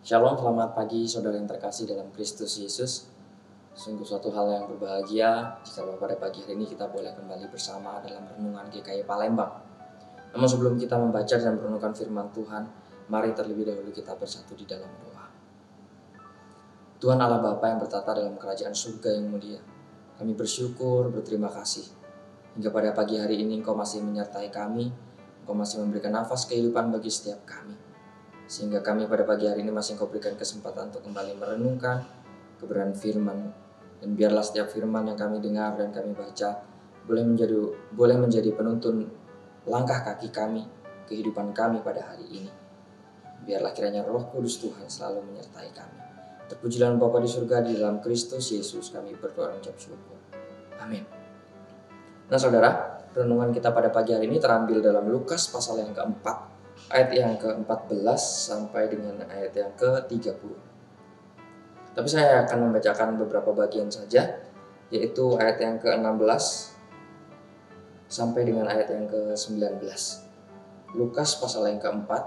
Shalom, selamat pagi saudara yang terkasih dalam Kristus Yesus. Sungguh suatu hal yang berbahagia jika pada pagi hari ini kita boleh kembali bersama dalam renungan GKI Palembang. Namun sebelum kita membaca dan merenungkan firman Tuhan, mari terlebih dahulu kita bersatu di dalam doa. Tuhan Allah Bapa yang bertata dalam kerajaan surga yang mulia, kami bersyukur, berterima kasih hingga pada pagi hari ini Engkau masih menyertai kami, Engkau masih memberikan nafas kehidupan bagi setiap kami. Sehingga kami pada pagi hari ini masih Engkau berikan kesempatan untuk kembali merenungkan kebenaran firman. Dan biarlah setiap firman yang kami dengar dan kami baca boleh menjadi penuntun langkah kaki kami, kehidupan kami pada hari ini. Biarlah kiranya Roh Kudus Tuhan selalu menyertai kami. Terpujilah Bapa di surga, di dalam Kristus Yesus kami berdoa dan ucap syukur. Amin. Nah saudara, renungan kita pada pagi hari ini terambil dalam Lukas pasal yang keempat, ayat yang ke-14 sampai dengan ayat yang ke-30. Tapi saya akan membacakan beberapa bagian saja, yaitu ayat yang ke-16 sampai dengan ayat yang ke-19. Lukas pasal yang keempat,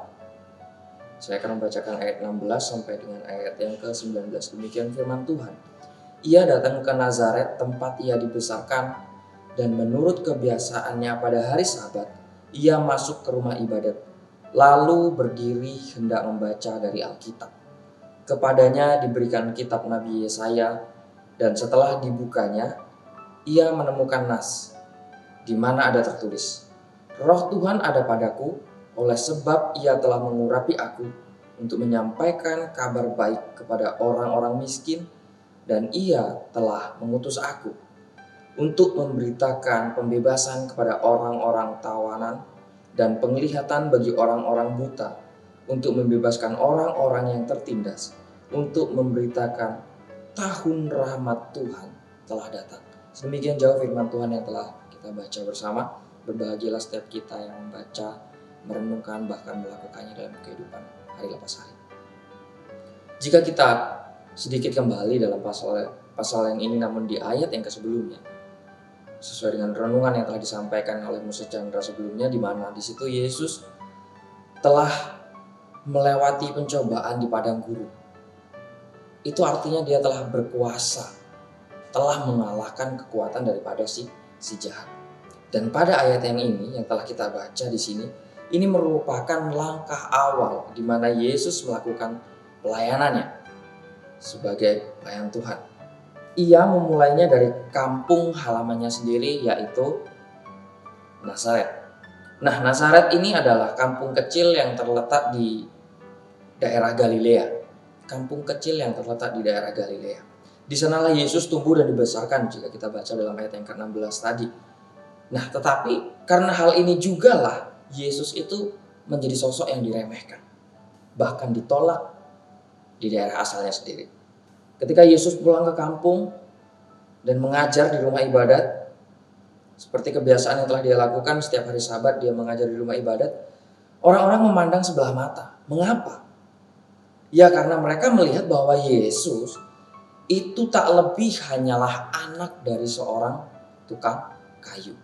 saya akan membacakan ayat 16 sampai dengan ayat yang ke-19. Demikian firman Tuhan. Ia datang ke Nazaret, tempat ia dibesarkan, dan menurut kebiasaannya pada hari Sabat, ia masuk ke rumah ibadat, lalu berdiri hendak membaca dari Alkitab. Kepadanya diberikan kitab Nabi Yesaya, dan setelah dibukanya, ia menemukan nas, di mana ada tertulis, Roh Tuhan ada padaku, oleh sebab ia telah mengurapi aku untuk menyampaikan kabar baik kepada orang-orang miskin, dan ia telah mengutus aku untuk memberitakan pembebasan kepada orang-orang tawanan dan penglihatan bagi orang-orang buta, untuk membebaskan orang-orang yang tertindas, untuk memberitakan tahun rahmat Tuhan telah datang. Sedemikian jauh firman Tuhan yang telah kita baca bersama. Berbahagialah setiap kita yang membaca, merenungkan, bahkan melakukannya dalam kehidupan hari lepas hari. Jika kita sedikit kembali dalam pasal yang ini, namun di ayat yang sebelumnya, sesuai dengan renungan yang telah disampaikan oleh Musa Chandra sebelumnya, di mana di situ Yesus telah melewati pencobaan di padang gurun. Itu artinya dia telah berkuasa, telah mengalahkan kekuatan daripada si jahat. Dan pada ayat yang ini yang telah kita baca di sini, ini merupakan langkah awal di mana Yesus melakukan pelayanannya sebagai pelayan Tuhan. Ia memulainya dari kampung halamannya sendiri, yaitu Nazaret. Nah, Nazaret ini adalah kampung kecil yang terletak di daerah Galilea. Kampung kecil yang terletak di daerah Galilea. Di sanalah Yesus tumbuh dan dibesarkan jika kita baca dalam ayat yang ke-16 tadi. Nah, tetapi karena hal ini jugalah Yesus itu menjadi sosok yang diremehkan. Bahkan ditolak di daerah asalnya sendiri. Ketika Yesus pulang ke kampung dan mengajar di rumah ibadat, seperti kebiasaan yang telah dia lakukan setiap hari Sabat, dia mengajar di rumah ibadat, orang-orang memandang sebelah mata. Mengapa? Ya karena mereka melihat bahwa Yesus itu tak lebih hanyalah anak dari seorang tukang kayu.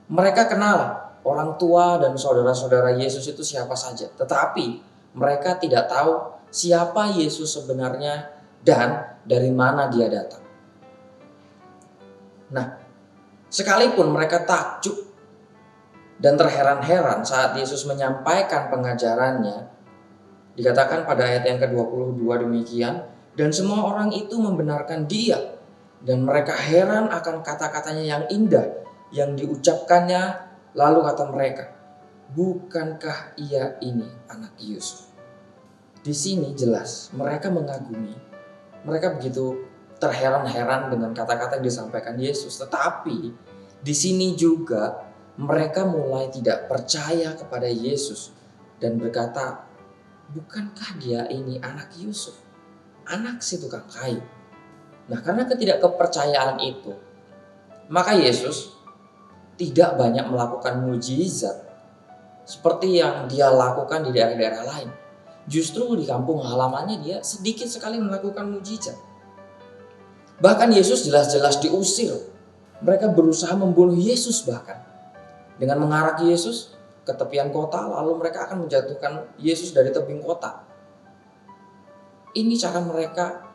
Mereka kenal orang tua dan saudara-saudara Yesus itu siapa saja, tetapi mereka tidak tahu siapa Yesus sebenarnya dan dari mana dia datang. Nah, sekalipun mereka takjub dan terheran-heran saat Yesus menyampaikan pengajarannya, dikatakan pada ayat yang ke-22 demikian, dan semua orang itu membenarkan dia, dan mereka heran akan kata-katanya yang indah yang diucapkannya. Lalu kata mereka, bukankah ia ini anak Yusuf? Di sini jelas mereka mengagumi, mereka begitu terheran-heran dengan kata-kata yang disampaikan Yesus. Tetapi di sini juga mereka mulai tidak percaya kepada Yesus dan berkata, bukankah dia ini anak Yusuf, anak si tukang kayu? Nah, karena ketidakkepercayaan itu, maka Yesus tidak banyak melakukan mujizat seperti yang dia lakukan di daerah-daerah lain. Justru di kampung halamannya dia sedikit sekali melakukan mujizat. Bahkan Yesus jelas-jelas diusir. Mereka berusaha membunuh Yesus bahkan. Dengan mengarak Yesus ke tepian kota, lalu mereka akan menjatuhkan Yesus dari tebing kota. Ini cara mereka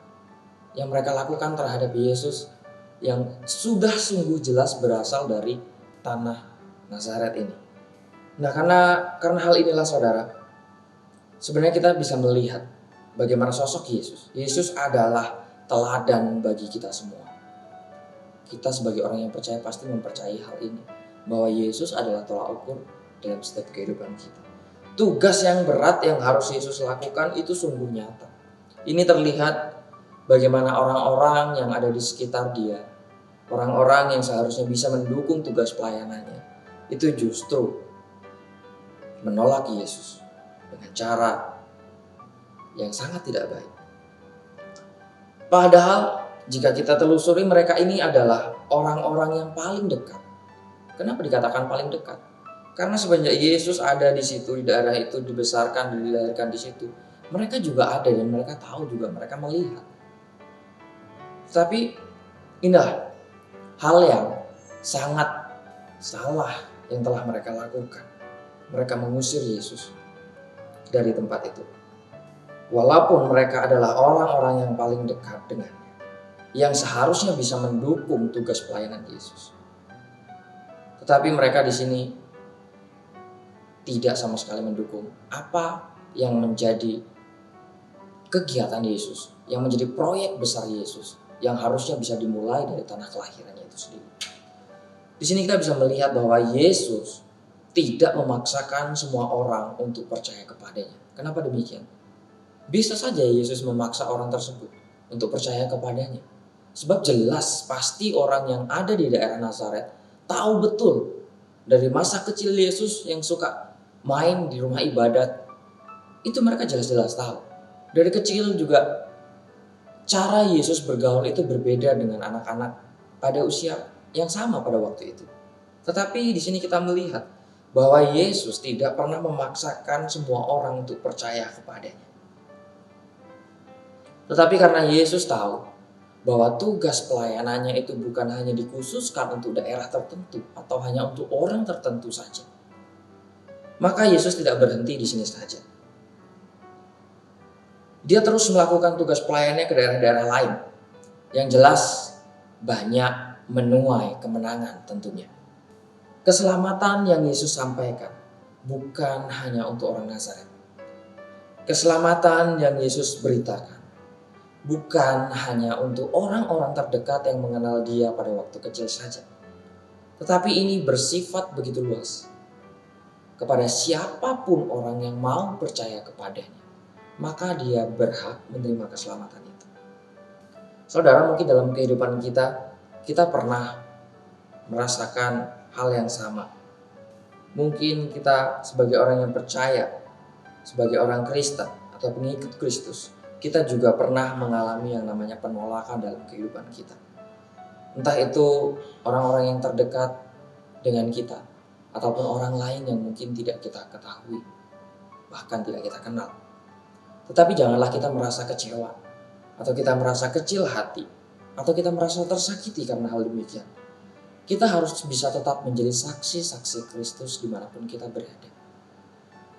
yang mereka lakukan terhadap Yesus yang sudah sungguh jelas berasal dari tanah Nazaret ini. Nah, karena hal inilah saudara, sebenarnya kita bisa melihat bagaimana sosok Yesus. Yesus adalah teladan bagi kita semua. Kita sebagai orang yang percaya pasti mempercayai hal ini, bahwa Yesus adalah tolak ukur dalam setiap kehidupan kita. Tugas yang berat yang harus Yesus lakukan itu sungguh nyata. Ini terlihat bagaimana orang-orang yang ada di sekitar dia, orang-orang yang seharusnya bisa mendukung tugas pelayanannya, itu justru menolak Yesus dengan cara yang sangat tidak baik. Padahal jika kita telusuri, mereka ini adalah orang-orang yang paling dekat. Kenapa dikatakan paling dekat? Karena semenjak Yesus ada di situ, di daerah itu, dibesarkan, dilahirkan di situ, mereka juga ada dan mereka tahu juga, mereka melihat. Tapi inilah hal yang sangat salah yang telah mereka lakukan. Mereka mengusir Yesus dari tempat itu. Walaupun mereka adalah orang-orang yang paling dekat dengannya, yang seharusnya bisa mendukung tugas pelayanan Yesus. Tetapi mereka di sini tidak sama sekali mendukung apa yang menjadi kegiatan Yesus, yang menjadi proyek besar Yesus, yang harusnya bisa dimulai dari tanah kelahirannya itu sendiri. Di sini kita bisa melihat bahwa Yesus tidak memaksakan semua orang untuk percaya kepadanya. Kenapa demikian? Bisa saja Yesus memaksa orang tersebut untuk percaya kepadanya. Sebab jelas pasti orang yang ada di daerah Nazaret tahu betul dari masa kecil Yesus yang suka main di rumah ibadat. Itu mereka jelas-jelas tahu. Dari kecil juga cara Yesus bergaul itu berbeda dengan anak-anak pada usia yang sama pada waktu itu. Tetapi di sini kita melihat bahwa Yesus tidak pernah memaksakan semua orang untuk percaya kepadanya. Tetapi karena Yesus tahu bahwa tugas pelayanannya itu bukan hanya dikhususkan untuk daerah tertentu atau hanya untuk orang tertentu saja, maka Yesus tidak berhenti di sini saja. Dia terus melakukan tugas pelayanannya ke daerah-daerah lain yang jelas banyak menuai kemenangan tentunya. Keselamatan yang Yesus sampaikan bukan hanya untuk orang Nazaret. Keselamatan yang Yesus beritakan bukan hanya untuk orang-orang terdekat yang mengenal dia pada waktu kecil saja. Tetapi ini bersifat begitu luas. Kepada siapapun orang yang mau percaya kepadanya, maka dia berhak menerima keselamatan itu. Saudara, mungkin dalam kehidupan kita pernah merasakan hal yang sama. Mungkin kita sebagai orang yang percaya, sebagai orang Kristen atau pengikut Kristus, kita juga pernah mengalami yang namanya penolakan dalam kehidupan kita. Entah itu orang-orang yang terdekat dengan kita, ataupun orang lain yang mungkin tidak kita ketahui, bahkan tidak kita kenal. Tetapi janganlah kita merasa kecewa, atau kita merasa kecil hati, atau kita merasa tersakiti karena hal demikian. Kita harus bisa tetap menjadi saksi-saksi Kristus dimanapun kita berada.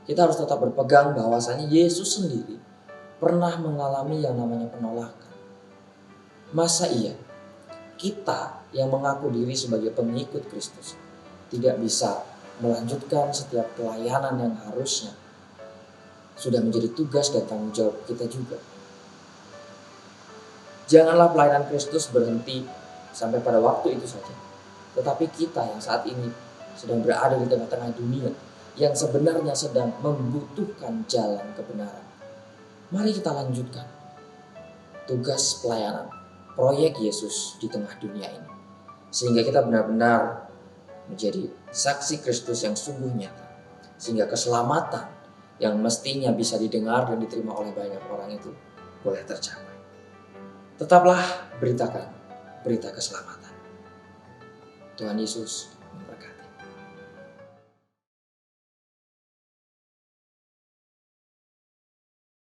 Kita harus tetap berpegang bahwasanya Yesus sendiri pernah mengalami yang namanya penolakan. Masa iya kita yang mengaku diri sebagai pengikut Kristus tidak bisa melanjutkan setiap pelayanan yang harusnya sudah menjadi tugas dan tanggung jawab kita juga? Janganlah pelayanan Kristus berhenti sampai pada waktu itu saja. Tetapi kita yang saat ini sedang berada di tengah-tengah dunia yang sebenarnya sedang membutuhkan jalan kebenaran, mari kita lanjutkan tugas pelayanan proyek Yesus di tengah dunia ini, sehingga kita benar-benar menjadi saksi Kristus yang sungguh nyata, sehingga keselamatan yang mestinya bisa didengar dan diterima oleh banyak orang itu boleh tercapai. Tetaplah beritakan berita keselamatan. Tuhan Yesus memberkati.